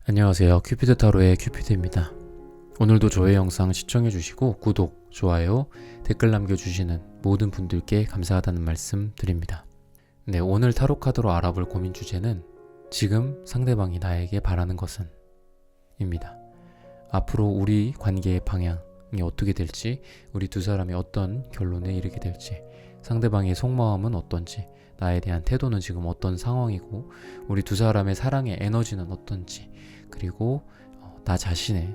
안녕하세요. 큐피드 타로의 큐피드입니다. 오늘도 저의 영상 시청해주시고 구독, 좋아요, 댓글 남겨주시는 모든 분들께 감사하다는 말씀 드립니다. 네, 오늘 타로 카드로 알아볼 고민 주제는 지금 상대방이 나에게 바라는 것은? 입니다. 앞으로 우리 관계의 방향이 어떻게 될지, 우리 두 사람이 어떤 결론에 이르게 될지, 상대방의 속마음은 어떤지, 나에 대한 태도는 지금 어떤 상황이고, 우리 두 사람의 사랑의 에너지는 어떤지, 그리고 나 자신의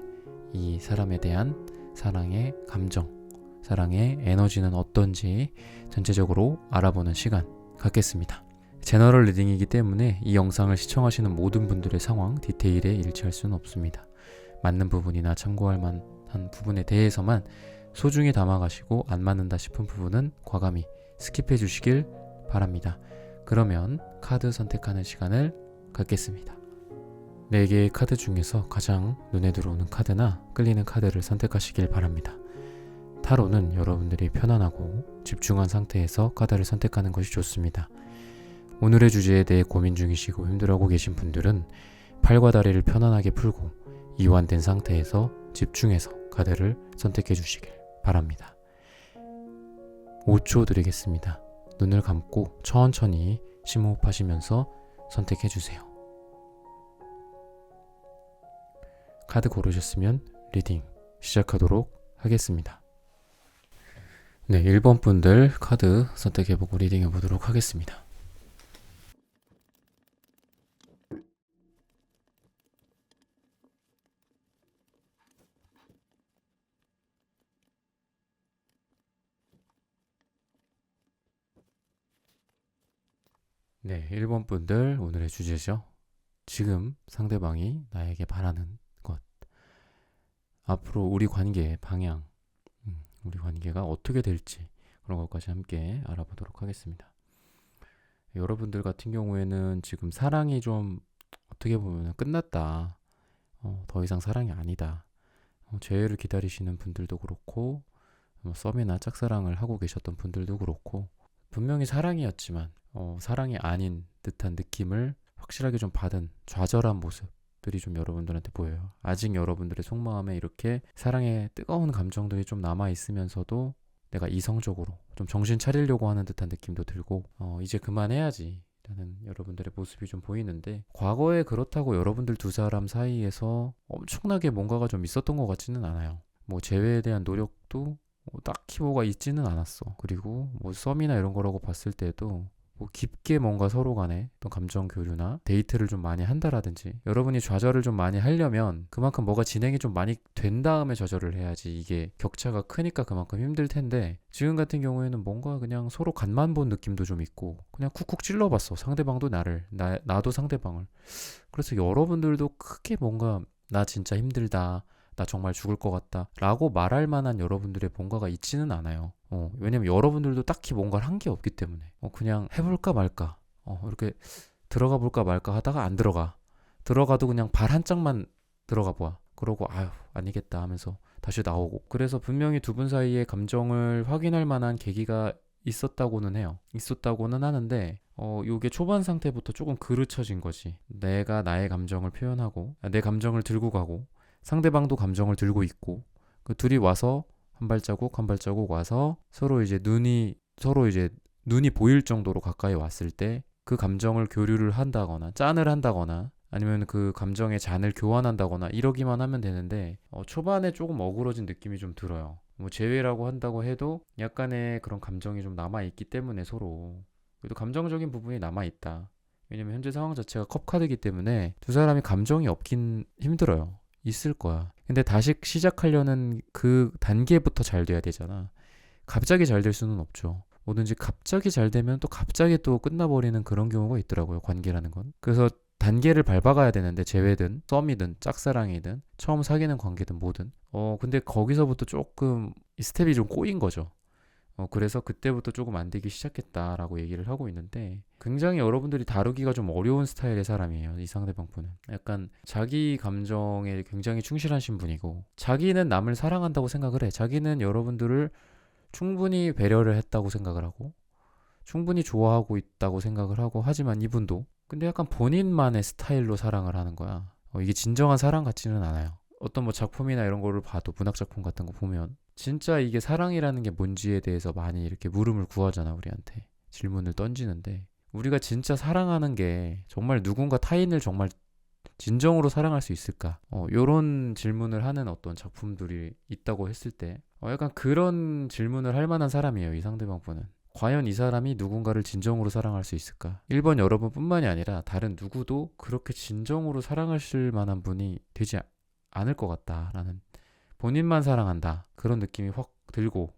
이 사람에 대한 사랑의 감정, 사랑의 에너지는 어떤지 전체적으로 알아보는 시간 갖겠습니다. 제너럴 리딩이기 때문에 이 영상을 시청하시는 모든 분들의 상황, 디테일에 일치할 수는 없습니다. 맞는 부분이나 참고할 만한 부분에 대해서만 소중히 담아가시고 안 맞는다 싶은 부분은 과감히 스킵해 주시길 바랍니다. 그러면 카드 선택하는 시간을 갖겠습니다. 4개의 카드 중에서 가장 눈에 들어오는 카드나 끌리는 카드를 선택하시길 바랍니다. 타로는 여러분들이 편안하고 집중한 상태에서 카드를 선택하는 것이 좋습니다. 오늘의 주제에 대해 고민 중이시고 힘들어하고 계신 분들은 팔과 다리를 편안하게 풀고 이완된 상태에서 집중해서 카드를 선택해 주시길 바랍니다. 5초 드리겠습니다. 눈을 감고 천천히 심호흡하시면서 선택해 주세요. 카드 고르셨으면 리딩 시작하도록 하겠습니다. 네, 1번 분들 카드 선택해보고 리딩해보도록 하겠습니다. 네, 1번 분들 오늘의 주제죠. 지금 상대방이 나에게 바라는 것. 앞으로 우리 관계의 방향, 우리 관계가 어떻게 될지 그런 것까지 함께 알아보도록 하겠습니다. 여러분들 같은 경우에는 지금 사랑이 좀 어떻게 보면 끝났다. 더 이상 사랑이 아니다. 재회를 기다리시는 분들도 그렇고 썸이나 짝사랑을 하고 계셨던 분들도 그렇고 분명히 사랑이었지만 사랑이 아닌 듯한 느낌을 확실하게 좀 받은 좌절한 모습들이 좀 여러분들한테 보여요. 아직 여러분들의 속마음에 이렇게 사랑의 뜨거운 감정들이 좀 남아있으면서도 내가 이성적으로 좀 정신 차리려고 하는 듯한 느낌도 들고 이제 그만해야지 라는 여러분들의 모습이 좀 보이는데, 과거에 그렇다고 여러분들 두 사람 사이에서 엄청나게 뭔가가 좀 있었던 것 같지는 않아요. 재회에 대한 노력도 딱히 뭐가 있지는 않았어. 그리고 썸이나 이런 거라고 봤을 때도 깊게 뭔가 서로 간에 어떤 감정 교류나 데이트를 좀 많이 한다라든지, 여러분이 좌절을 좀 많이 하려면 그만큼 뭐가 진행이 좀 많이 된 다음에 좌절을 해야지 이게 격차가 크니까 그만큼 힘들 텐데, 지금 같은 경우에는 뭔가 그냥 서로 간만 본 느낌도 좀 있고 그냥 쿡쿡 찔러봤어. 상대방도 나를, 나도 상대방을. 그래서 여러분들도 크게 뭔가 나 진짜 힘들다, 나 정말 죽을 것 같다 라고 말할 만한 여러분들의 뭔가가 있지는 않아요. 왜냐면 여러분들도 딱히 뭔가를 한 게 없기 때문에 그냥 해볼까 말까, 이렇게 들어가 볼까 말까 하다가 안 들어가도 그냥 발 한 짝만 들어가 봐. 그러고 아유 아니겠다 하면서 다시 나오고. 그래서 분명히 두 분 사이의 감정을 확인할 만한 계기가 있었다고는 해요. 있었다고는 하는데 요게 초반 상태부터 조금 그르쳐진 거지. 내가 나의 감정을 표현하고 내 감정을 들고 가고 상대방도 감정을 들고 있고, 그 둘이 와서 한 발자국 한 발자국 와서 서로 이제 눈이 보일 정도로 가까이 왔을 때 그 감정을 교류를 한다거나 짠을 한다거나 아니면 그 감정의 잔을 교환한다거나 이러기만 하면 되는데, 초반에 조금 어그러진 느낌이 좀 들어요. 재회라고 한다고 해도 약간의 그런 감정이 좀 남아있기 때문에 서로 그래도 감정적인 부분이 남아있다. 왜냐면 현재 상황 자체가 컵카드이기 때문에 두 사람이 감정이 없긴 힘들어요. 있을 거야. 근데 다시 시작하려는 그 단계부터 잘 돼야 되잖아. 갑자기 잘 될 수는 없죠. 뭐든지 갑자기 잘 되면 또 갑자기 또 끝나버리는 그런 경우가 있더라고요. 관계라는 건. 그래서 단계를 밟아가야 되는데, 재회든 썸이든 짝사랑이든 처음 사귀는 관계든 뭐든 근데 거기서부터 조금 이 스텝이 좀 꼬인 거죠. 그래서 그때부터 조금 안 되기 시작했다라고 얘기를 하고 있는데, 굉장히 여러분들이 다루기가 좀 어려운 스타일의 사람이에요. 이 상대방 분은 약간 자기 감정에 굉장히 충실하신 분이고, 자기는 남을 사랑한다고 생각을 해. 자기는 여러분들을 충분히 배려를 했다고 생각을 하고 충분히 좋아하고 있다고 생각을 하고, 하지만 이분도 근데 약간 본인만의 스타일로 사랑을 하는 거야. 이게 진정한 사랑 같지는 않아요. 어떤 뭐 작품이나 이런 거를 봐도 문학 작품 같은 거 보면 진짜 이게 사랑이라는 게 뭔지에 대해서 많이 이렇게 물음을 구하잖아 우리한테 질문을 던지는데 우리가 진짜 사랑하는 게 정말 누군가 타인을 정말 진정으로 사랑할 수 있을까? 요런 질문을 하는 어떤 작품들이 있다고 했을 때 약간 그런 질문을 할 만한 사람이에요 이 상대방 분은. 과연 이 사람이 누군가를 진정으로 사랑할 수 있을까? 1번 여러분뿐만이 아니라 다른 누구도 그렇게 진정으로 사랑하실 만한 분이 되지 않을 것 같다라는 본인만 사랑한다 그런 느낌이 확 들고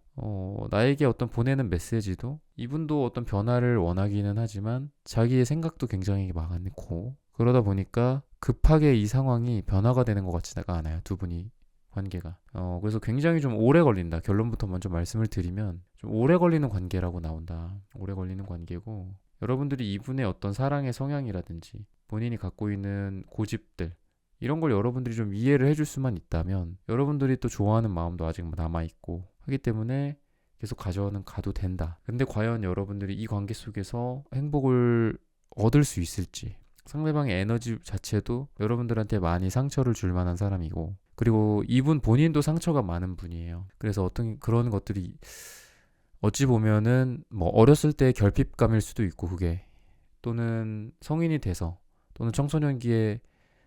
나에게 어떤 보내는 메시지도 이분도 어떤 변화를 원하기는 하지만 자기의 생각도 굉장히 많고 그러다 보니까 급하게 이 상황이 변화가 되는 것 같지가 않아요 두 분이 관계가 그래서 굉장히 좀 오래 걸린다 결론부터 먼저 말씀을 드리면 좀 오래 걸리는 관계라고 나온다 오래 걸리는 관계고 여러분들이 이분의 어떤 사랑의 성향이라든지 본인이 갖고 있는 고집들 이런 걸 여러분들이 좀 이해를 해줄 수만 있다면 여러분들이 또 좋아하는 마음도 아직 남아있고 하기 때문에 계속 가도 된다. 근데 과연 여러분들이 이 관계 속에서 행복을 얻을 수 있을지 상대방의 에너지 자체도 여러분들한테 많이 상처를 줄 만한 사람이고 그리고 이분 본인도 상처가 많은 분이에요. 그래서 어떤 그런 것들이 어찌 보면은 뭐 어렸을 때 결핍감일 수도 있고 그게 또는 성인이 돼서 또는 청소년기에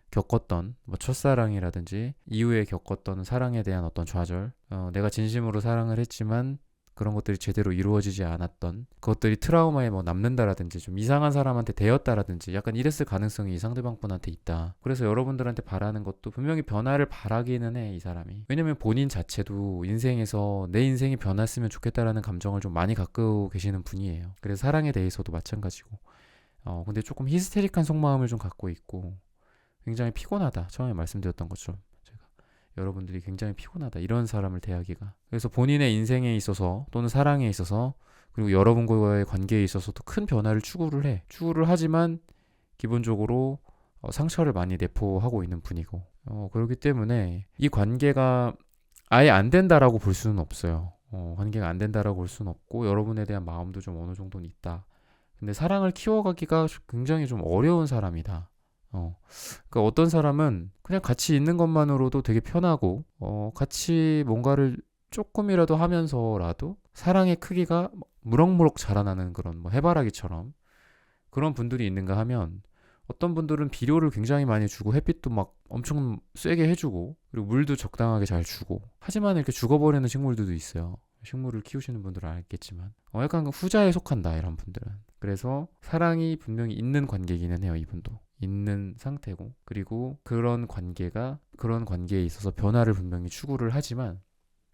겪었던 뭐 첫사랑이라든지 이후에 겪었던 사랑에 대한 어떤 좌절 내가 진심으로 사랑을 했지만 그런 것들이 제대로 이루어지지 않았던 그것들이 트라우마에 뭐 남는다라든지 좀 이상한 사람한테 대였다라든지 약간 이랬을 가능성이 이 상대방분한테 있다. 그래서 여러분들한테 바라는 것도 분명히 변화를 바라기는 해 이 사람이. 왜냐면 본인 자체도 인생에서 내 인생이 변했으면 좋겠다라는 감정을 좀 많이 갖고 계시는 분이에요. 그래서 사랑에 대해서도 마찬가지고 근데 조금 히스테릭한 속마음을 좀 갖고 있고 굉장히 피곤하다. 처음에 말씀드렸던 것처럼 제가 여러분들이 굉장히 피곤하다. 이런 사람을 대하기가. 그래서 본인의 인생에 있어서 또는 사랑에 있어서 그리고 여러분과의 관계에 있어서도 큰 변화를 추구를 해. 추구를 하지만 기본적으로 상처를 많이 내포하고 있는 분이고 그렇기 때문에 이 관계가 아예 안 된다라고 볼 수는 없어요. 관계가 안 된다라고 볼 수는 없고 여러분에 대한 마음도 좀 어느 정도는 있다. 근데 사랑을 키워가기가 굉장히 좀 어려운 사람이다. 그러니까 어떤 사람은 그냥 같이 있는 것만으로도 되게 편하고 같이 뭔가를 조금이라도 하면서라도 사랑의 크기가 무럭무럭 자라나는 그런 뭐 해바라기처럼 그런 분들이 있는가 하면 어떤 분들은 비료를 굉장히 많이 주고 햇빛도 막 엄청 세게 해주고 그리고 물도 적당하게 잘 주고 하지만 이렇게 죽어버리는 식물들도 있어요. 식물을 키우시는 분들은 알겠지만 약간 후자에 속한다 이런 분들은. 그래서 사랑이 분명히 있는 관계이기는 해요. 이분도 있는 상태고 그리고 그런 관계에 있어서 변화를 분명히 추구를 하지만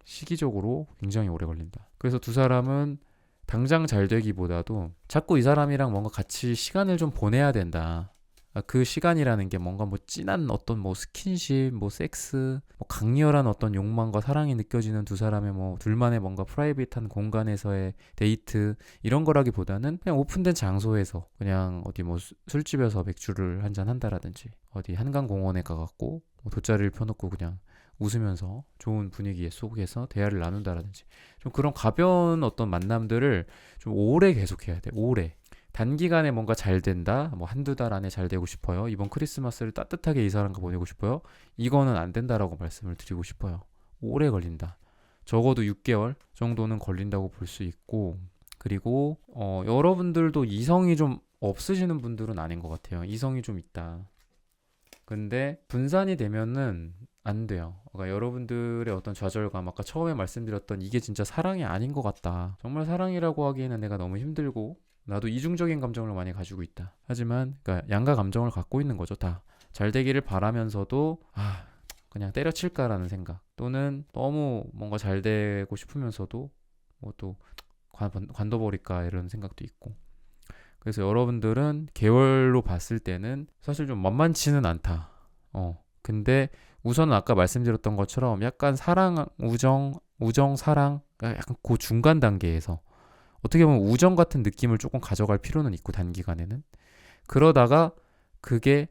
시기적으로 굉장히 오래 걸린다. 그래서 두 사람은 당장 잘 되기보다도 자꾸 이 사람이랑 뭔가 같이 시간을 좀 보내야 된다. 그 시간이라는 게 뭔가 뭐 진한 어떤 뭐 스킨십, 뭐 섹스, 뭐 강렬한 어떤 욕망과 사랑이 느껴지는 두 사람의 뭐 둘만의 뭔가 프라이빗한 공간에서의 데이트 이런 거라기보다는 그냥 오픈된 장소에서 그냥 어디 뭐 술집에서 맥주를 한잔 한다라든지 어디 한강공원에 가갖고 뭐 돗자리를 펴놓고 그냥 웃으면서 좋은 분위기 속에서 대화를 나눈다라든지 좀 그런 가벼운 어떤 만남들을 좀 오래 계속해야 돼. 오래. 단기간에 뭔가 잘 된다. 뭐 한두 달 안에 잘 되고 싶어요. 이번 크리스마스를 따뜻하게 이 사람과 보내고 싶어요. 이거는 안 된다라고 말씀을 드리고 싶어요. 오래 걸린다. 적어도 6개월 정도는 걸린다고 볼 수 있고 그리고 여러분들도 이성이 좀 없으시는 분들은 아닌 것 같아요. 이성이 좀 있다. 근데 분산이 되면은 안 돼요. 그러니까 여러분들의 어떤 좌절감, 아까 처음에 말씀드렸던 이게 진짜 사랑이 아닌 것 같다. 정말 사랑이라고 하기에는 내가 너무 힘들고 나도 이중적인 감정을 많이 가지고 있다. 하지만 그러니까 양가 감정을 갖고 있는 거죠. 다 잘 되기를 바라면서도 그냥 때려칠까라는 생각 또는 너무 뭔가 잘 되고 싶으면서도 뭐 또 관둬버릴까 이런 생각도 있고 그래서 여러분들은 계월로 봤을 때는 사실 좀 만만치는 않다. 근데 우선은 아까 말씀드렸던 것처럼 약간 사랑, 우정, 사랑 약간 그 중간 단계에서 어떻게 보면 우정 같은 느낌을 조금 가져갈 필요는 있고 단기간에는 그러다가 그게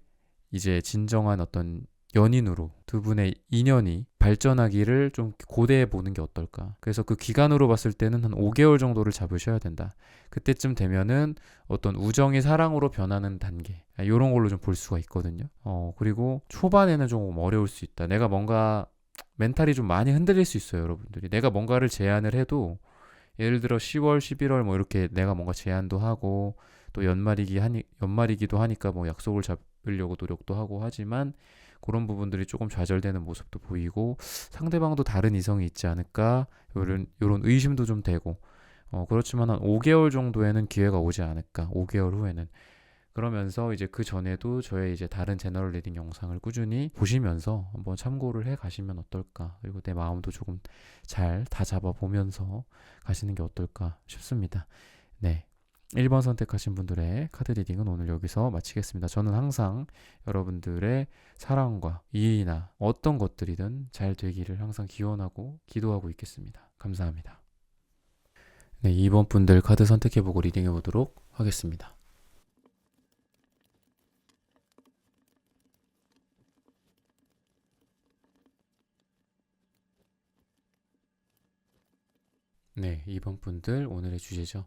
이제 진정한 어떤 연인으로 두 분의 인연이 발전하기를 좀 고대해 보는 게 어떨까. 그래서 그 기간으로 봤을 때는 한 5개월 정도를 잡으셔야 된다. 그때쯤 되면은 어떤 우정이 사랑으로 변하는 단계, 이런 걸로 좀 볼 수가 있거든요. 그리고 초반에는 좀 어려울 수 있다. 내가 뭔가 멘탈이 좀 많이 흔들릴 수 있어요, 여러분들이. 내가 뭔가를 제안을 해도 예를 들어 10월, 11월 뭐 이렇게 내가 뭔가 제안도 하고 또 연말이기도 하니까 뭐 약속을 잡으려고 노력도 하고 하지만 그런 부분들이 조금 좌절되는 모습도 보이고 상대방도 다른 이성이 있지 않을까 요런 의심도 좀 되고 그렇지만 한 5개월 정도에는 기회가 오지 않을까. 5개월 후에는. 그러면서 이제 그 전에도 저의 이제 다른 제너럴 리딩 영상을 꾸준히 보시면서 한번 참고를 해 가시면 어떨까. 그리고 내 마음도 조금 잘 다잡아 보면서 가시는 게 어떨까 싶습니다. 네. 1번 선택하신 분들의 카드 리딩은 오늘 여기서 마치겠습니다. 저는 항상 여러분들의 사랑과 이의나 어떤 것들이든 잘 되기를 항상 기원하고 기도하고 있겠습니다. 감사합니다. 네, 2번 분들 카드 선택해보고 리딩해보도록 하겠습니다. 네, 2번 분들 오늘의 주제죠.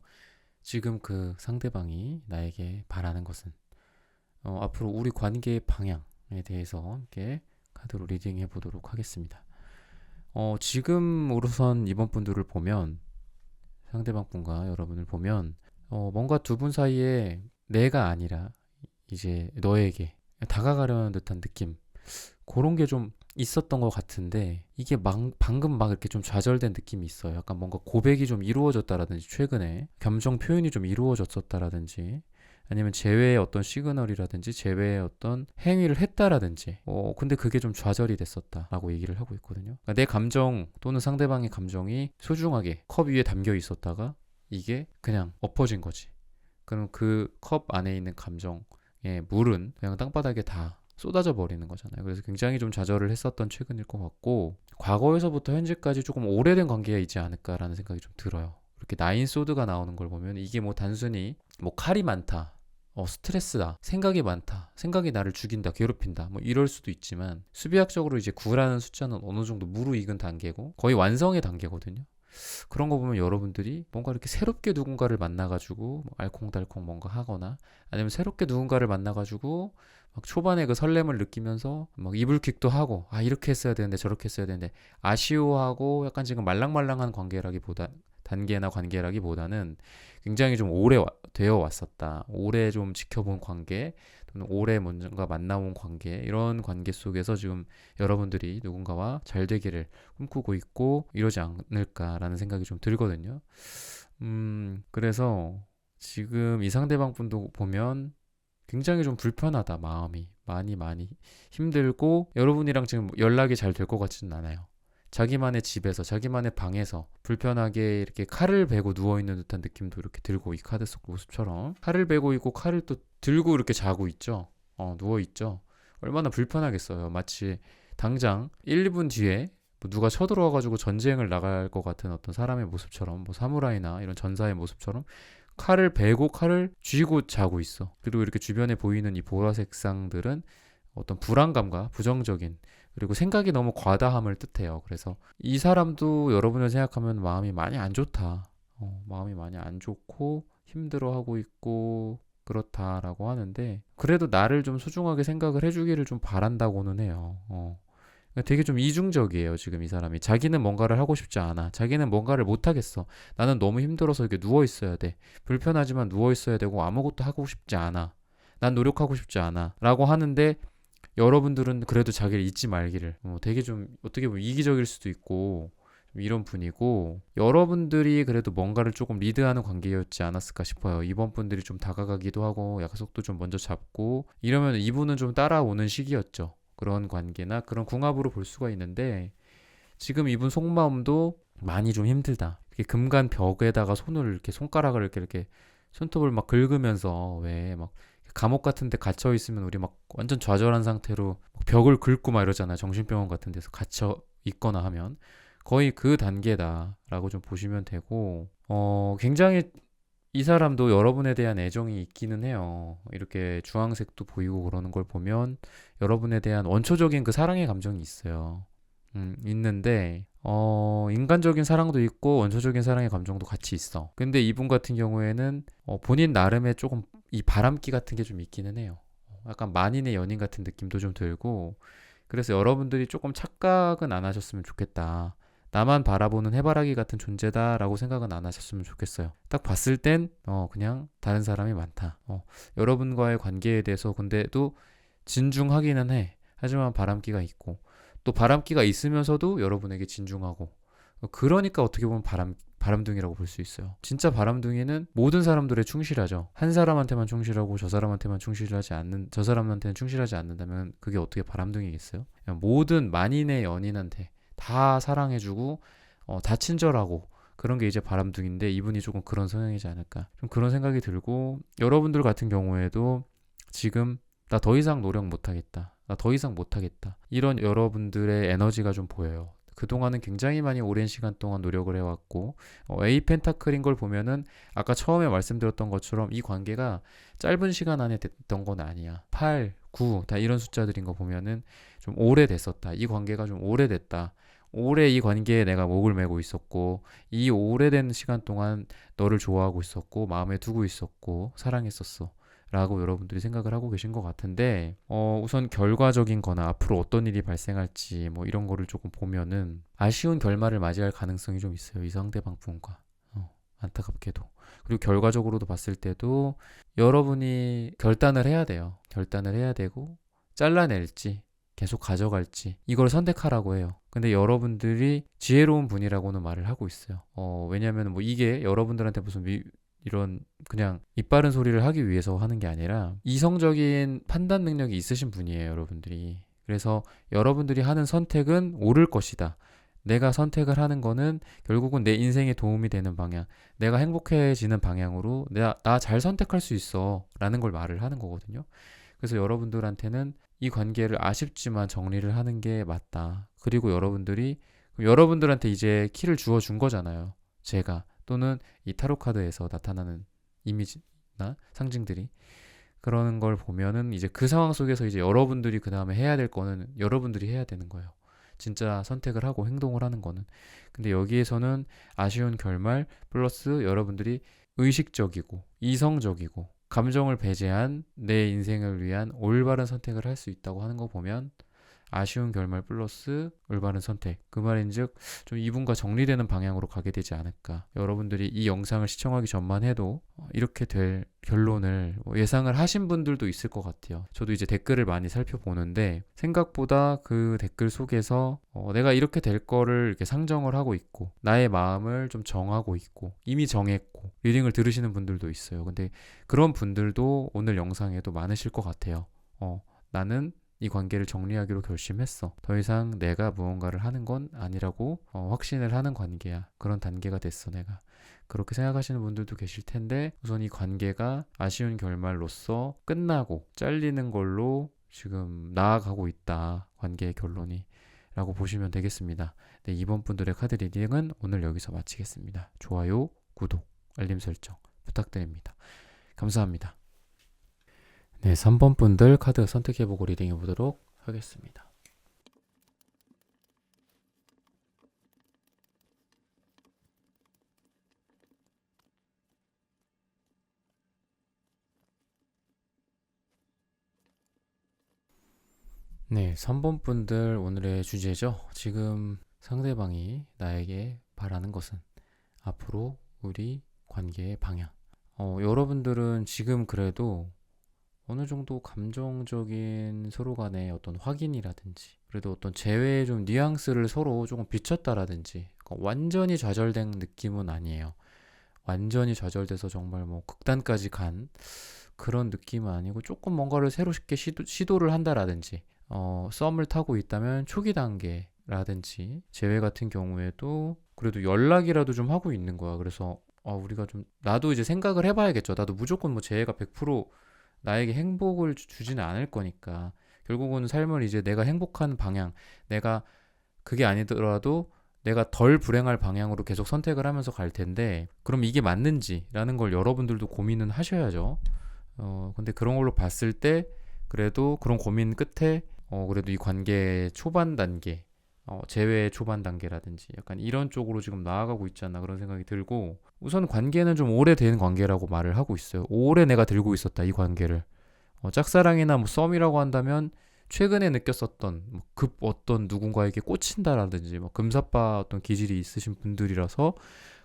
지금 그 상대방이 나에게 바라는 것은 앞으로 우리 관계의 방향에 대해서 함께 카드로 리딩해 보도록 하겠습니다. 지금으로선 이번 분들을 보면 상대방 분과 여러분을 보면 뭔가 두 분 사이에 내가 아니라 이제 너에게 다가가려는 듯한 느낌, 그런 게 좀 있었던 것 같은데 이게 방금 막 이렇게 좀 좌절된 느낌이 있어요. 약간 뭔가 고백이 좀 이루어졌다라든지 최근에 감정 표현이 좀 이루어졌었다라든지 아니면 제외의 어떤 시그널이라든지 제외의 어떤 행위를 했다라든지 근데 그게 좀 좌절이 됐었다라고 얘기를 하고 있거든요. 그러니까 내 감정 또는 상대방의 감정이 소중하게 컵 위에 담겨 있었다가 이게 그냥 엎어진 거지. 그럼 그 컵 안에 있는 감정의 물은 그냥 땅바닥에 다 쏟아져 버리는 거잖아요. 그래서 굉장히 좀 좌절을 했었던 최근일 것 같고 과거에서부터 현재까지 조금 오래된 관계가 있지 않을까라는 생각이 좀 들어요. 이렇게 나인 소드가 나오는 걸 보면 이게 뭐 단순히 뭐 칼이 많다, 스트레스다, 생각이 많다, 생각이 나를 죽인다, 괴롭힌다, 뭐 이럴 수도 있지만 수비학적으로 이제 9라는 숫자는 어느 정도 무르익은 단계고 거의 완성의 단계거든요. 그런 거 보면 여러분들이 뭔가 이렇게 새롭게 누군가를 만나가지고 뭐 알콩달콩 뭔가 하거나 아니면 새롭게 누군가를 만나가지고 막 초반에 그 설렘을 느끼면서 막 이불킥도 하고 이렇게 했어야 되는데 저렇게 했어야 되는데 아쉬워하고 약간 지금 말랑말랑한 단계나 관계라기보다는 굉장히 좀 오래 되어 왔었다. 오래 좀 지켜본 관계 또는 오래 뭔가 만나온 관계 이런 관계 속에서 지금 여러분들이 누군가와 잘 되기를 꿈꾸고 있고 이러지 않을까라는 생각이 좀 들거든요. 그래서 지금 이 상대방 분도 보면 굉장히 좀 불편하다. 마음이 많이 힘들고 여러분이랑 지금 연락이 잘 될 것 같지는 않아요. 자기만의 집에서 자기만의 방에서 불편하게 이렇게 칼을 베고 누워있는 듯한 느낌도 이렇게 들고 이 카드 속 모습처럼 칼을 베고 있고 칼을 또 들고 이렇게 자고 있죠. 누워있죠. 얼마나 불편하겠어요. 마치 당장 1, 2분 뒤에 뭐 누가 쳐들어와가지고 전쟁을 나갈 것 같은 어떤 사람의 모습처럼 뭐 사무라이나 이런 전사의 모습처럼 칼을 베고 칼을 쥐고 자고 있어. 그리고 이렇게 주변에 보이는 이 보라색 쌍들은 어떤 불안감과 부정적인 그리고 생각이 너무 과다함을 뜻해요. 그래서 이 사람도 여러분을 생각하면 마음이 많이 안 좋다. 마음이 많이 안 좋고 힘들어하고 있고 그렇다라고 하는데 그래도 나를 좀 소중하게 생각을 해주기를 좀 바란다고는 해요. 되게 좀 이중적이에요. 지금 이 사람이 자기는 뭔가를 하고 싶지 않아. 자기는 뭔가를 못 하겠어. 나는 너무 힘들어서 이렇게 누워 있어야 돼. 불편하지만 누워 있어야 되고 아무것도 하고 싶지 않아. 난 노력하고 싶지 않아. 라고 하는데 여러분들은 그래도 자기를 잊지 말기를. 되게 좀 어떻게 보면 이기적일 수도 있고 이런 분이고 여러분들이 그래도 뭔가를 조금 리드하는 관계였지 않았을까 싶어요. 이번 분들이 좀 다가가기도 하고 약속도 좀 먼저 잡고 이러면 이분은 좀 따라오는 시기였죠. 그런 관계나 그런 궁합으로 볼 수가 있는데 지금 이분 속마음도 많이 좀 힘들다. 이렇게 금간 벽에다가 손을 이렇게 손가락을 이렇게 손톱을 막 긁으면서 왜 막 감옥 같은 데 갇혀 있으면 우리 막 완전 좌절한 상태로 벽을 긁고 막 이러잖아요. 정신병원 같은 데서 갇혀 있거나 하면 거의 그 단계다라고 좀 보시면 되고 굉장히 이 사람도 여러분에 대한 애정이 있기는 해요. 이렇게 주황색도 보이고 그러는 걸 보면 여러분에 대한 원초적인 그 사랑의 감정이 있어요. 있는데, 인간적인 사랑도 있고 원초적인 사랑의 감정도 같이 있어. 근데 이분 같은 경우에는 본인 나름의 조금 이 바람기 같은 게 좀 있기는 해요. 약간 만인의 연인 같은 느낌도 좀 들고, 그래서 여러분들이 조금 착각은 안 하셨으면 좋겠다. 나만 바라보는 해바라기 같은 존재다라고 생각은 안 하셨으면 좋겠어요. 딱 봤을 땐 그냥 다른 사람이 많다. 여러분과의 관계에 대해서 근데도 진중하기는 해. 하지만 바람기가 있고 또 바람기가 있으면서도 여러분에게 진중하고, 그러니까 어떻게 보면 바람둥이라고 볼 수 있어요. 진짜 바람둥이는 모든 사람들에 충실하죠. 한 사람한테만 충실하고 저 사람한테는 충실하지 않는다면 그게 어떻게 바람둥이겠어요? 그냥 모든 만인의 연인한테 다 사랑해주고 다 친절하고 그런 게 이제 바람둥인데, 이분이 조금 그런 성향이지 않을까, 좀 그런 생각이 들고, 여러분들 같은 경우에도 지금 나 더 이상 노력 못하겠다, 나 더 이상 못하겠다, 이런 여러분들의 에너지가 좀 보여요. 그동안은 굉장히 많이 오랜 시간 동안 노력을 해왔고, A 펜타클인 걸 보면은 아까 처음에 말씀드렸던 것처럼 이 관계가 짧은 시간 안에 됐던 건 아니야. 8, 9 다 이런 숫자들인 거 보면은 좀 오래됐었다, 이 관계가 좀 오래됐다, 오래 이 관계에 내가 목을 메고 있었고, 이 오래된 시간 동안 너를 좋아하고 있었고 마음에 두고 있었고 사랑했었어 라고 여러분들이 생각을 하고 계신 것 같은데, 우선 결과적인 거나 앞으로 어떤 일이 발생할지 뭐 이런 거를 조금 보면은 아쉬운 결말을 맞이할 가능성이 좀 있어요, 이 상대방 분과. 안타깝게도. 그리고 결과적으로도 봤을 때도 여러분이 결단을 해야 돼요. 결단을 해야 되고, 잘라낼지 계속 가져갈지 이걸 선택하라고 해요. 근데 여러분들이 지혜로운 분이라고는 말을 하고 있어요. 왜냐면 뭐 이게 여러분들한테 무슨 이런 그냥 입 바른 소리를 하기 위해서 하는 게 아니라 이성적인 판단 능력이 있으신 분이에요, 여러분들이. 그래서 여러분들이 하는 선택은 옳을 것이다. 내가 선택을 하는 거는 결국은 내 인생에 도움이 되는 방향, 내가 행복해지는 방향으로 나 잘 선택할 수 있어 라는 걸 말을 하는 거거든요. 그래서 여러분들한테는 이 관계를 아쉽지만 정리를 하는 게 맞다. 그리고 여러분들한테 이제 키를 주어 준 거잖아요, 제가. 또는 이 타로 카드에서 나타나는 이미지나 상징들이. 그러는 걸 보면은 이제 그 상황 속에서 이제 여러분들이 그 다음에 해야 될 거는 여러분들이 해야 되는 거예요. 진짜 선택을 하고 행동을 하는 거는. 근데 여기에서는 아쉬운 결말 플러스 여러분들이 의식적이고 이성적이고 감정을 배제한 내 인생을 위한 올바른 선택을 할 수 있다고 하는 거 보면, 아쉬운 결말 플러스 올바른 선택, 그 말인즉 좀 이분과 정리되는 방향으로 가게 되지 않을까. 여러분들이 이 영상을 시청하기 전만 해도 이렇게 될 결론을 예상을 하신 분들도 있을 것 같아요. 저도 이제 댓글을 많이 살펴보는데 생각보다 그 댓글 속에서 내가 이렇게 될 거를 이렇게 상정을 하고 있고 나의 마음을 좀 정하고 있고 이미 정했고 리딩을 들으시는 분들도 있어요. 근데 그런 분들도 오늘 영상에도 많으실 것 같아요. 나는 이 관계를 정리하기로 결심했어. 더 이상 내가 무언가를 하는 건 아니라고 확신을 하는 관계야. 그런 단계가 됐어, 내가. 그렇게 생각하시는 분들도 계실 텐데, 우선 이 관계가 아쉬운 결말로서 끝나고 잘리는 걸로 지금 나아가고 있다, 관계의 결론이. 라고 보시면 되겠습니다. 네, 이번 분들의 카드 리딩은 오늘 여기서 마치겠습니다. 좋아요, 구독, 알림 설정 부탁드립니다. 감사합니다. 네, 3번 분들 카드 선택해보고 리딩해보도록 하겠습니다. 네, 3번 분들 오늘의 주제죠. 지금 상대방이 나에게 바라는 것은 앞으로 우리 관계의 방향. 여러분들은 지금 그래도 어느 정도 감정적인 서로 간의 어떤 확인이라든지, 그래도 어떤 재회의 좀 뉘앙스를 서로 조금 비췄다라든지, 그러니까 완전히 좌절된 느낌은 아니에요. 완전히 좌절돼서 정말 뭐 극단까지 간 그런 느낌은 아니고, 조금 뭔가를 새로 쉽게 시도를 한다라든지, 썸을 타고 있다면 초기 단계라든지, 재회 같은 경우에도 그래도 연락이라도 좀 하고 있는 거야. 그래서 우리가 좀, 나도 이제 생각을 해봐야겠죠. 나도 무조건 뭐 재회가 100% 나에게 행복을 주지는 않을 거니까, 결국은 삶을 이제 내가 행복한 방향, 내가 그게 아니더라도 내가 덜 불행할 방향으로 계속 선택을 하면서 갈 텐데 그럼 이게 맞는지라는 걸 여러분들도 고민은 하셔야죠. 근데 그런 걸로 봤을 때 그래도 그런 고민 끝에 그래도 이 관계 초반 단계 재회 초반 단계라든지 약간 이런 쪽으로 지금 나아가고 있지 않나 그런 생각이 들고 우선 관계는 좀 오래된 관계라고 말을 하고 있어요. 오래 내가 들고 있었다 이 관계를. 짝사랑이나 뭐 썸이라고 한다면 최근에 느꼈었던 급 어떤 누군가에게 꽂힌다라든지 금사빠 어떤 기질이 있으신 분들이라서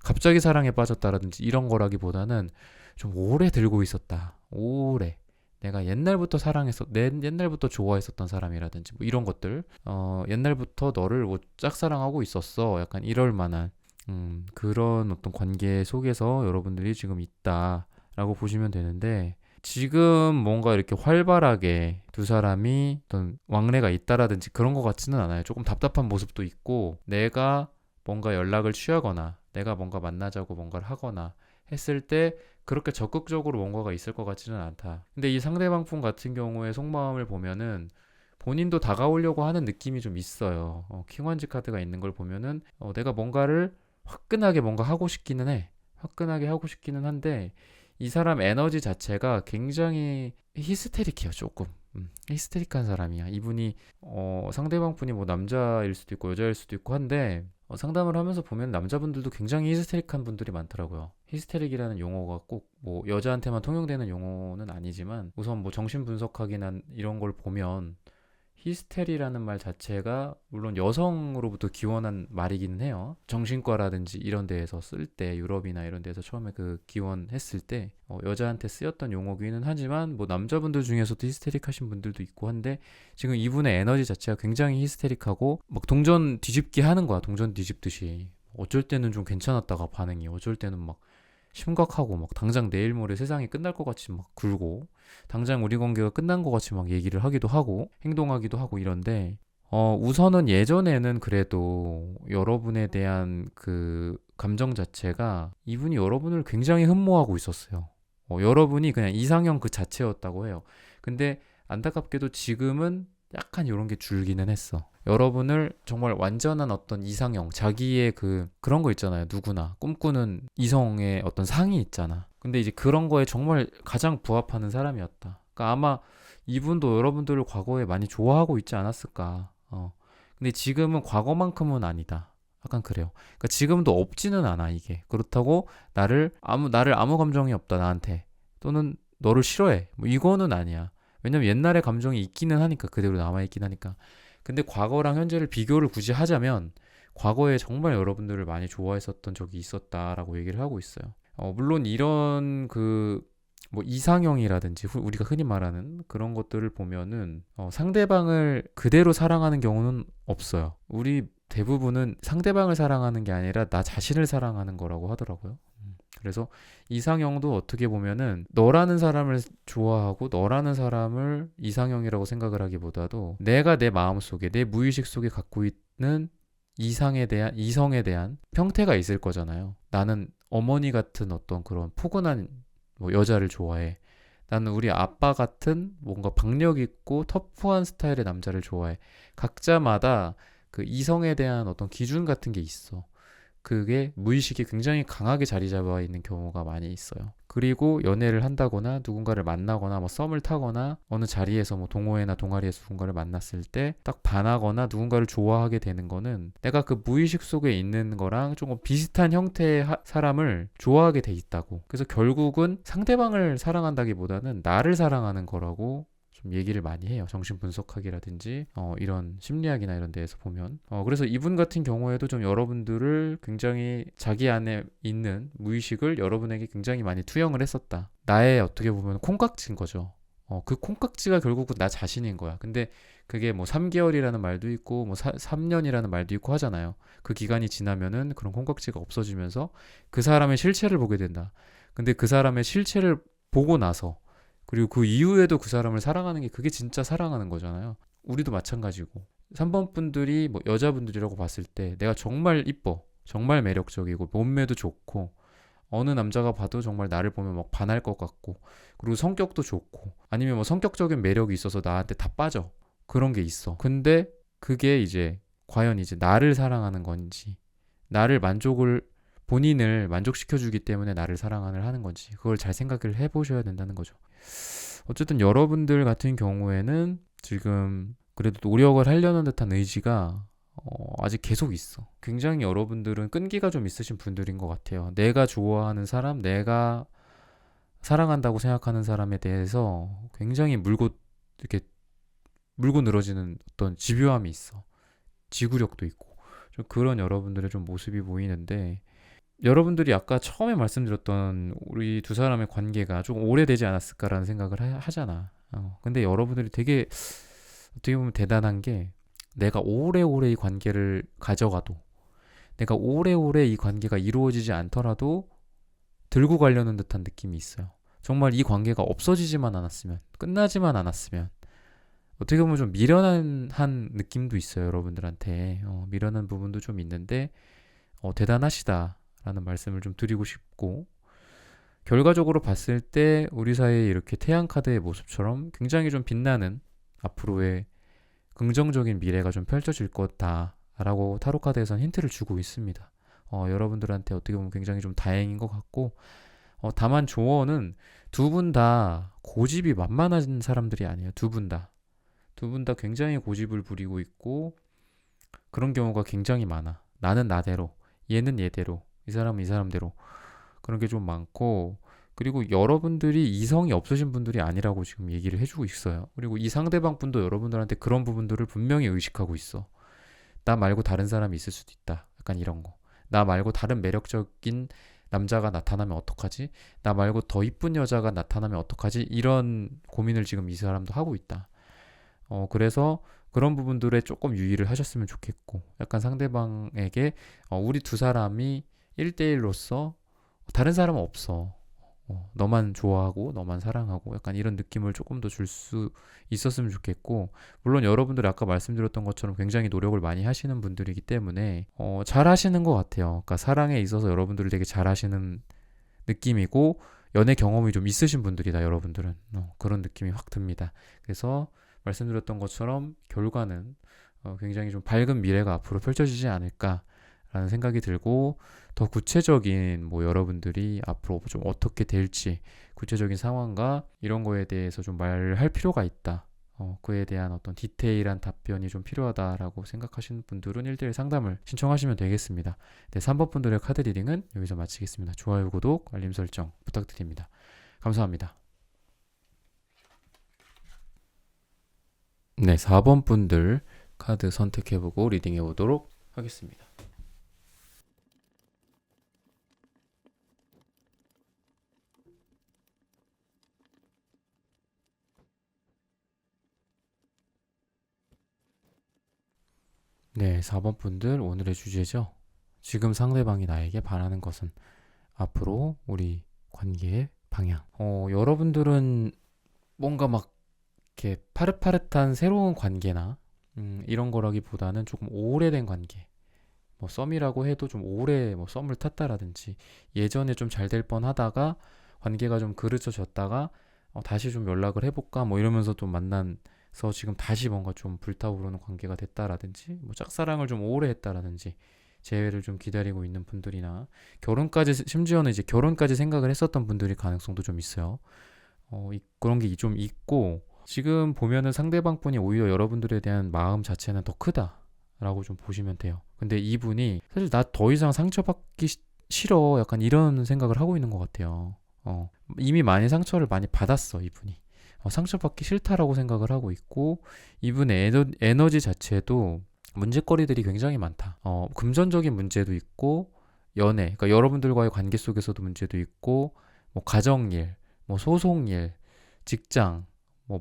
갑자기 사랑에 빠졌다라든지 이런 거라기보다는 좀 오래 들고 있었다. 오래. 내가 옛날부터 옛날부터 좋아했었던 사람이라든지 뭐 이런 것들, 옛날부터 너를 뭐 짝사랑하고 있었어. 약간 이럴 만한, 그런 어떤 관계 속에서 여러분들이 지금 있다라고 보시면 되는데, 지금 뭔가 이렇게 활발하게 두 사람이 어떤 왕래가 있다라든지 그런 것 같지는 않아요. 조금 답답한 모습도 있고, 내가 뭔가 연락을 취하거나, 내가 뭔가 만나자고 뭔가를 하거나 했을 때 그렇게 적극적으로 뭔가가 있을 것 같지는 않다. 근데 이 상대방 분 같은 경우에 속마음을 보면은 본인도 다가오려고 하는 느낌이 좀 있어요. 킹원지 카드가 있는 걸 보면은 내가 뭔가를 화끈하게 뭔가 하고 싶기는 해. 화끈하게 하고 싶기는 한데 이 사람 에너지 자체가 굉장히 히스테릭해요. 조금. 히스테릭한 사람이야. 이분이 상대방 분이 뭐 남자일 수도 있고 여자일 수도 있고 한데 상담을 하면서 보면 남자분들도 굉장히 히스테릭한 분들이 많더라고요. 히스테릭이라는 용어가 꼭 뭐 여자한테만 통용되는 용어는 아니지만 우선 뭐 정신 분석학이나 이런 걸 보면 히스테리라는 말 자체가 물론 여성으로부터 기원한 말이기는 해요. 정신과라든지 이런 데에서 쓸 때 유럽이나 이런 데서 처음에 그 기원했을 때 여자한테 쓰였던 용어기는 하지만 뭐 남자분들 중에서도 히스테릭하신 분들도 있고 한데 지금 이분의 에너지 자체가 굉장히 히스테릭하고 막 동전 뒤집기 하는 거야. 동전 뒤집듯이. 어쩔 때는 좀 괜찮았다가 반응이 어쩔 때는 막 심각하고 막 당장 내일 모레 세상이 끝날 것 같이 막 굴고 당장 우리 관계가 끝난 것 같이 막 얘기를 하기도 하고 행동하기도 하고 이런데 우선은 예전에는 그래도 여러분에 대한 그 감정 자체가 이분이 여러분을 굉장히 흠모하고 있었어요. 여러분이 그냥 이상형 그 자체였다고 해요. 근데 안타깝게도 지금은 약간 이런 게 줄기는 했어. 여러분을 정말 완전한 어떤 이상형, 자기의 그런 거 있잖아요. 누구나 꿈꾸는 이성의 어떤 상이 있잖아. 근데 이제 그런 거에 정말 가장 부합하는 사람이었다. 그러니까 아마 이분도 여러분들을 과거에 많이 좋아하고 있지 않았을까. 근데 지금은 과거만큼은 아니다. 약간 그래요. 그러니까 지금도 없지는 않아, 이게. 그렇다고 나를 아무 감정이 없다, 나한테. 또는 너를 싫어해. 뭐 이거는 아니야. 왜냐면 옛날에 감정이 있기는 하니까, 그대로 남아있긴 하니까. 근데 과거랑 현재를 비교를 굳이 하자면 과거에 정말 여러분들을 많이 좋아했었던 적이 있었다라고 얘기를 하고 있어요. 물론 이런 뭐 이상형이라든지 우리가 흔히 말하는 그런 것들을 보면은 상대방을 그대로 사랑하는 경우는 없어요. 우리 대부분은 상대방을 사랑하는 게 아니라 나 자신을 사랑하는 거라고 하더라고요. 그래서 이상형도 어떻게 보면은 너라는 사람을 좋아하고 너라는 사람을 이상형이라고 생각을 하기보다도 내가 내 마음속에 내 무의식 속에 갖고 있는 이성에 대한 평태가 있을 거잖아요. 나는 어머니 같은 어떤 그런 포근한 뭐 여자를 좋아해. 나는 우리 아빠 같은 뭔가 박력 있고 터프한 스타일의 남자를 좋아해. 각자마다 그 이성에 대한 어떤 기준 같은 게 있어. 그게 무의식이 굉장히 강하게 자리 잡아 있는 경우가 많이 있어요. 그리고 연애를 한다거나 누군가를 만나거나 뭐 썸을 타거나 어느 자리에서 뭐 동호회나 동아리에서 누군가를 만났을 때 딱 반하거나 누군가를 좋아하게 되는 거는 내가 그 무의식 속에 있는 거랑 조금 비슷한 형태의 사람을 좋아하게 돼 있다고. 그래서 결국은 상대방을 사랑한다기보다는 나를 사랑하는 거라고 좀 얘기를 많이 해요. 정신분석학이라든지 이런 심리학이나 이런 데에서 보면 그래서 이분 같은 경우에도 좀 여러분들을 굉장히 자기 안에 있는 무의식을 여러분에게 굉장히 많이 투영을 했었다. 나의 어떻게 보면 콩깍지인 거죠. 그 콩깍지가 결국은 나 자신인 거야. 근데 그게 뭐 3개월이라는 말도 있고 뭐 3년이라는 말도 있고 하잖아요. 그 기간이 지나면은 그런 콩깍지가 없어지면서 그 사람의 실체를 보게 된다. 근데 그 사람의 실체를 보고 나서 그리고 그 이후에도 그 사람을 사랑하는 게 그게 진짜 사랑하는 거잖아요. 우리도 마찬가지고 3번 분들이 뭐 여자분들이라고 봤을 때 내가 정말 이뻐, 정말 매력적이고 몸매도 좋고 어느 남자가 봐도 정말 나를 보면 막 반할 것 같고 그리고 성격도 좋고 아니면 뭐 성격적인 매력이 있어서 나한테 다 빠져. 그런 게 있어. 근데 그게 이제 과연 이제 나를 사랑하는 건지 본인을 만족시켜주기 때문에 나를 사랑을 하는 건지 그걸 잘 생각을 해보셔야 된다는 거죠. 어쨌든 여러분들 같은 경우에는 지금 그래도 노력을 하려는 듯한 의지가 아직 계속 있어. 굉장히 여러분들은 끈기가 좀 있으신 분들인 것 같아요. 내가 좋아하는 사람, 내가 사랑한다고 생각하는 사람에 대해서 굉장히 이렇게 물고 늘어지는 어떤 집요함이 있어. 지구력도 있고. 좀 그런 여러분들의 좀 모습이 보이는데, 여러분들이 아까 처음에 말씀드렸던 우리 두 사람의 관계가 좀 오래되지 않았을까라는 생각을 하잖아. 근데 여러분들이 되게 어떻게 보면 대단한 게, 내가 오래오래 이 관계를 가져가도, 내가 오래오래 이 관계가 이루어지지 않더라도 들고 가려는 듯한 느낌이 있어요. 정말 이 관계가 없어지지만 않았으면, 끝나지만 않았으면, 어떻게 보면 좀 미련한 느낌도 있어요, 여러분들한테. 미련한 부분도 좀 있는데, 대단하시다라는 말씀을 좀 드리고 싶고, 결과적으로 봤을 때 우리 사이에 이렇게 태양카드의 모습처럼 굉장히 좀 빛나는 앞으로의 긍정적인 미래가 좀 펼쳐질 거다라고 타로카드에선 힌트를 주고 있습니다. 여러분들한테 어떻게 보면 굉장히 좀 다행인 것 같고, 다만 조언은 두 분 다 고집이 만만한 사람들이 아니에요. 두 분 다. 두 분 다 굉장히 고집을 부리고 있고, 그런 경우가 굉장히 많아. 나는 나대로, 얘는 얘대로, 이 사람은 이 사람대로. 그런 게 좀 많고, 그리고 여러분들이 이성이 없으신 분들이 아니라고 지금 얘기를 해주고 있어요. 그리고 이 상대방 분도 여러분들한테 그런 부분들을 분명히 의식하고 있어. 나 말고 다른 사람이 있을 수도 있다. 약간 이런 거. 나 말고 다른 매력적인 남자가 나타나면 어떡하지? 나 말고 더 이쁜 여자가 나타나면 어떡하지? 이런 고민을 지금 이 사람도 하고 있다. 그래서 그런 부분들에 조금 유의를 하셨으면 좋겠고, 약간 상대방에게 우리 두 사람이 1대1로서 다른 사람은 없어. 너만 좋아하고 너만 사랑하고 약간 이런 느낌을 조금 더 줄 수 있었으면 좋겠고, 물론 여러분들이 아까 말씀드렸던 것처럼 굉장히 노력을 많이 하시는 분들이기 때문에 잘 하시는 것 같아요. 그러니까 사랑에 있어서 여러분들이 되게 잘 하시는 느낌이고, 연애 경험이 좀 있으신 분들이다 여러분들은. 그런 느낌이 확 듭니다. 그래서 말씀드렸던 것처럼 결과는 굉장히 좀 밝은 미래가 앞으로 펼쳐지지 않을까라는 생각이 들고, 더 구체적인 여러분들이 앞으로 좀 어떻게 될지 구체적인 상황과 이런 거에 대해서 좀 말할 필요가 있다. 그에 대한 어떤 디테일한 답변이 좀 필요하다라고 생각하시는 분들은 1대1 상담을 신청하시면 되겠습니다. 네, 3번 분들의 카드 리딩은 여기서 마치겠습니다. 좋아요, 구독, 알림 설정 부탁드립니다. 감사합니다. 네, 4번 분들 카드 선택해보고 리딩해보도록 하겠습니다. 네, 4번 분들 오늘의 주제죠. 지금 상대방이 나에게 바라는 것은, 앞으로 우리 관계의 방향. 여러분들은 뭔가 막 이렇게 파릇파릇한 새로운 관계나 이런 거라기보다는 조금 오래된 관계, 썸이라고 해도 좀 오래 썸을 탔다라든지, 예전에 좀 잘 될 뻔하다가 관계가 좀 그르쳐졌다가 다시 좀 연락을 해볼까 이러면서 또 만나서 지금 다시 뭔가 좀 불타오르는 관계가 됐다라든지, 짝사랑을 좀 오래 했다라든지, 재회를 좀 기다리고 있는 분들이나 심지어는 이제 결혼까지 생각을 했었던 분들이 가능성도 좀 있어요. 그런 게 좀 있고, 지금 보면은 상대방 분이 오히려 여러분들에 대한 마음 자체는 더 크다라고 좀 보시면 돼요. 근데 이분이 사실 나 더 이상 상처받기 싫어, 약간 이런 생각을 하고 있는 것 같아요. 이미 많이 상처를 많이 받았어, 이분이. 상처받기 싫다라고 생각을 하고 있고, 이분의 에너지 자체도 문제거리들이 굉장히 많다. 금전적인 문제도 있고, 연애, 그러니까 여러분들과의 관계 속에서도 문제도 있고, 가정일, 소송일, 직장,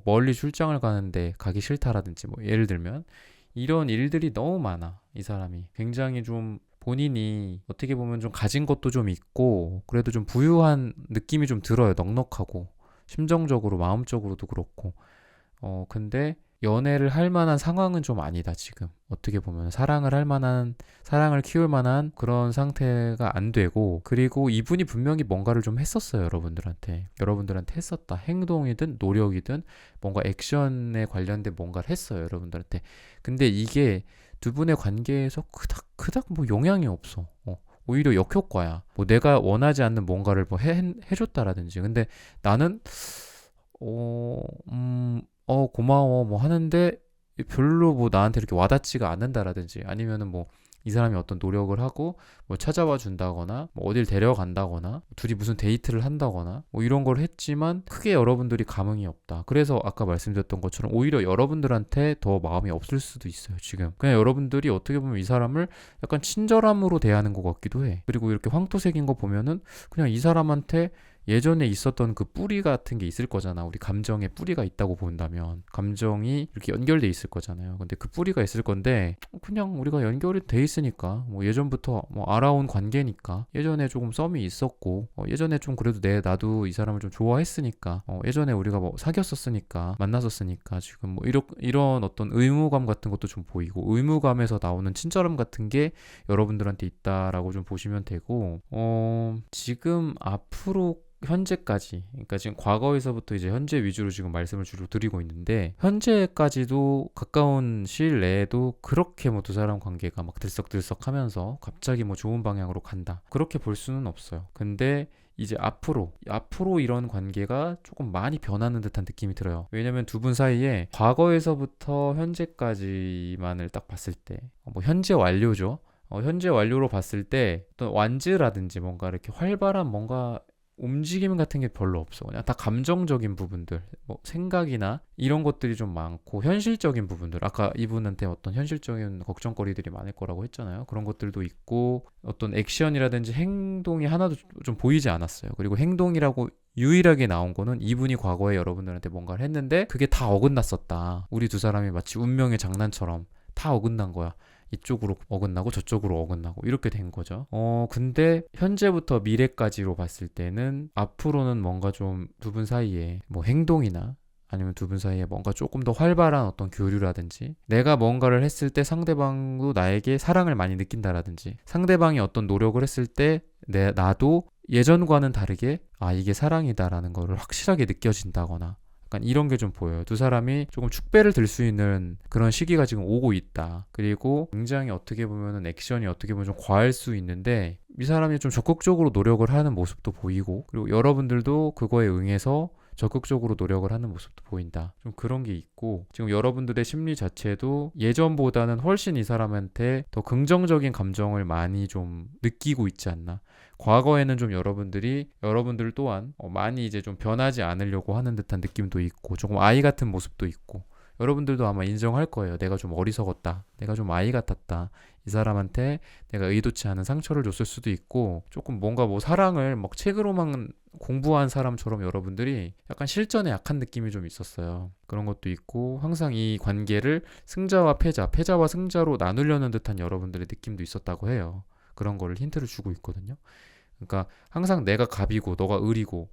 멀리 출장을 가는데 가기 싫다라든지, 예를 들면 이런 일들이 너무 많아. 이 사람이 굉장히 좀 본인이 어떻게 보면 좀 가진 것도 좀 있고, 그래도 좀 부유한 느낌이 좀 들어요. 넉넉하고, 심정적으로 마음적으로도 그렇고. 근데 연애를 할 만한 상황은 좀 아니다, 지금. 어떻게 보면 사랑을 키울 만한 그런 상태가 안 되고, 그리고 이분이 분명히 뭔가를 좀 했었어요, 여러분들한테 했었다. 행동이든 노력이든 뭔가 액션에 관련된 뭔가를 했어요, 여러분들한테. 근데 이게 두 분의 관계에서 그닥 뭐 영향이 없어. 오히려 역효과야. 뭐 내가 원하지 않는 뭔가를 뭐 해줬다라든지. 근데 나는 고마워 뭐 하는데 별로 뭐 나한테 이렇게 와닿지가 않는다라든지, 아니면은 뭐 이 사람이 어떤 노력을 하고 뭐 찾아와 준다거나 뭐 어딜 데려간다거나 둘이 무슨 데이트를 한다거나 뭐 이런 걸 했지만 크게 여러분들이 감흥이 없다. 그래서 아까 말씀드렸던 것처럼 오히려 여러분들한테 더 마음이 없을 수도 있어요. 지금 그냥 여러분들이 어떻게 보면 이 사람을 약간 친절함으로 대하는 것 같기도 해. 그리고 이렇게 황토색인 거 보면은 그냥 이 사람한테 예전에 있었던 그 뿌리 같은 게 있을 거잖아. 우리 감정에 뿌리가 있다고 본다면 감정이 이렇게 연결돼 있을 거잖아요. 근데 그 뿌리가 있을 건데 그냥 우리가 연결이 돼 있으니까 뭐 예전부터 뭐 알아온 관계니까, 예전에 조금 썸이 있었고 예전에 좀 그래도 나도 이 사람을 좀 좋아했으니까 예전에 우리가 뭐 사귀었었으니까 만났었으니까 지금 뭐 이런 어떤 의무감 같은 것도 좀 보이고, 의무감에서 나오는 친절함 같은 게 여러분들한테 있다라고 좀 보시면 되고, 지금 앞으로 현재까지, 그러니까 지금 과거에서부터 이제 현재 위주로 지금 말씀을 주로 드리고 있는데, 현재까지도 가까운 시일 내에도 그렇게 뭐 두 사람 관계가 막 들썩들썩 하면서 갑자기 뭐 좋은 방향으로 간다, 그렇게 볼 수는 없어요. 근데 이제 앞으로 이런 관계가 조금 많이 변하는 듯한 느낌이 들어요. 왜냐면 두 분 사이에 과거에서부터 현재까지만을 딱 봤을 때 뭐 현재 완료죠. 현재 완료로 봤을 때 어떤 완즈라든지 뭔가 이렇게 활발한 뭔가 움직임 같은 게 별로 없어. 그냥 다 감정적인 부분들, 뭐 생각이나 이런 것들이 좀 많고, 현실적인 부분들, 아까 이분한테 어떤 현실적인 걱정거리들이 많을 거라고 했잖아요. 그런 것들도 있고, 어떤 액션이라든지 행동이 하나도 좀 보이지 않았어요. 그리고 행동이라고 유일하게 나온 거는 이분이 과거에 여러분들한테 뭔가를 했는데 그게 다 어긋났었다. 우리 두 사람이 마치 운명의 장난처럼 다 어긋난 거야. 이쪽으로 어긋나고 저쪽으로 어긋나고 이렇게 된 거죠. 근데 현재부터 미래까지로 봤을 때는 앞으로는 뭔가 좀 두 분 사이에 뭐 행동이나 아니면 두 분 사이에 뭔가 조금 더 활발한 어떤 교류라든지, 내가 뭔가를 했을 때 상대방도 나에게 사랑을 많이 느낀다라든지, 상대방이 어떤 노력을 했을 때 나도 예전과는 다르게 이게 사랑이다라는 거를 확실하게 느껴진다거나, 약간 이런 게 좀 보여요. 두 사람이 조금 축배를 들 수 있는 그런 시기가 지금 오고 있다. 그리고 굉장히 어떻게 보면은 액션이 어떻게 보면 좀 과할 수 있는데, 이 사람이 좀 적극적으로 노력을 하는 모습도 보이고, 그리고 여러분들도 그거에 응해서 적극적으로 노력을 하는 모습도 보인다. 좀 그런 게 있고, 지금 여러분들의 심리 자체도 예전보다는 훨씬 이 사람한테 더 긍정적인 감정을 많이 좀 느끼고 있지 않나. 과거에는 좀 여러분들 또한 많이 이제 좀 변하지 않으려고 하는 듯한 느낌도 있고, 조금 아이 같은 모습도 있고, 여러분들도 아마 인정할 거예요. 내가 좀 어리석었다. 내가 좀 아이 같았다. 이 사람한테 내가 의도치 않은 상처를 줬을 수도 있고, 조금 뭔가 뭐 사랑을 막 책으로만 공부한 사람처럼 여러분들이 약간 실전에 약한 느낌이 좀 있었어요. 그런 것도 있고, 항상 이 관계를 승자와 패자와 승자로 나누려는 듯한 여러분들의 느낌도 있었다고 해요. 그런 거를 힌트를 주고 있거든요. 그러니까 항상 내가 갑이고 너가 을이고,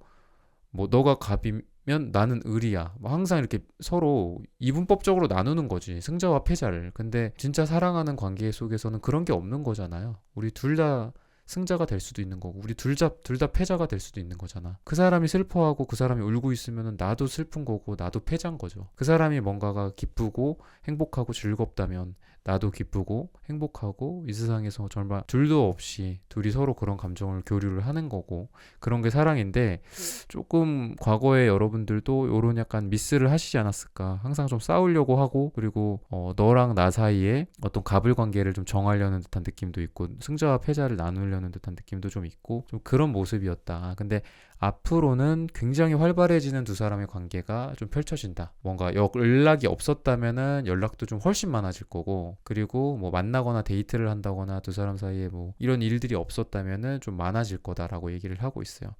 뭐 너가 갑이면 나는 을이야, 뭐 항상 이렇게 서로 이분법적으로 나누는 거지, 승자와 패자를. 근데 진짜 사랑하는 관계 속에서는 그런 게 없는 거잖아요. 우리 둘 다 승자가 될 수도 있는 거고, 우리 둘 다 패자가 될 수도 있는 거잖아. 그 사람이 슬퍼하고 그 사람이 울고 있으면 나도 슬픈 거고 나도 패자인 거죠. 그 사람이 뭔가가 기쁘고 행복하고 즐겁다면 나도 기쁘고 행복하고 이 세상에서 정말 둘도 없이 둘이 서로 그런 감정을 교류를 하는 거고, 그런 게 사랑인데, 조금 과거에 여러분들도 요런 약간 미스를 하시지 않았을까. 항상 좀 싸우려고 하고, 그리고 너랑 나 사이에 어떤 갑을 관계를 좀 정하려는 듯한 느낌도 있고, 승자와 패자를 나누려는 듯한 느낌도 좀 있고, 좀 그런 모습이었다. 근데 앞으로는 굉장히 활발해지는 두 사람의 관계가 좀 펼쳐진다. 뭔가 연락이 없었다면은 연락도 좀 훨씬 많아질 거고, 그리고 뭐 만나거나 데이트를 한다거나 두 사람 사이에 뭐 이런 일들이 없었다면은 좀 많아질 거다라고 얘기를 하고 있어요.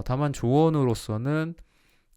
다만 조언으로서는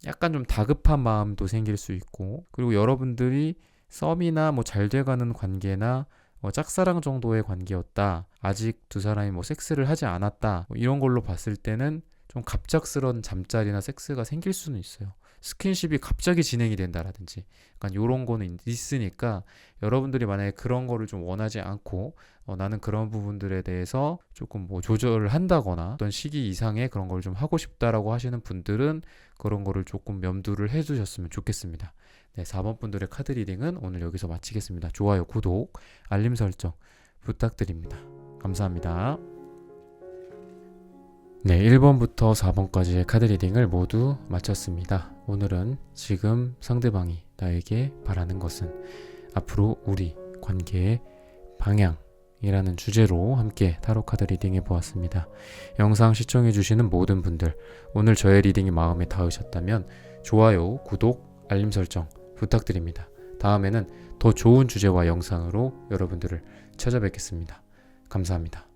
약간 좀 다급한 마음도 생길 수 있고, 그리고 여러분들이 썸이나 뭐 잘 돼가는 관계나 짝사랑 정도의 관계였다, 아직 두 사람이 뭐 섹스를 하지 않았다, 뭐 이런 걸로 봤을 때는 좀 갑작스런 잠자리나 섹스가 생길 수는 있어요. 스킨십이 갑자기 진행이 된다라든지 약간 이런 거는 있으니까 여러분들이 만약에 그런 거를 좀 원하지 않고 나는 그런 부분들에 대해서 조금 뭐 조절을 한다거나 어떤 시기 이상의 그런 걸 좀 하고 싶다라고 하시는 분들은 그런 거를 조금 염두를 해주셨으면 좋겠습니다. 네, 4번 분들의 카드 리딩은 오늘 여기서 마치겠습니다. 좋아요, 구독, 알림 설정 부탁드립니다. 감사합니다. 네, 1번부터 4번까지의 카드 리딩을 모두 마쳤습니다. 오늘은 지금 상대방이 나에게 바라는 것은 앞으로 우리 관계의 방향이라는 주제로 함께 타로 카드 리딩 해보았습니다. 영상 시청해주시는 모든 분들, 오늘 저의 리딩이 마음에 닿으셨다면 좋아요, 구독, 알림 설정 부탁드립니다. 다음에는 더 좋은 주제와 영상으로 여러분들을 찾아뵙겠습니다. 감사합니다.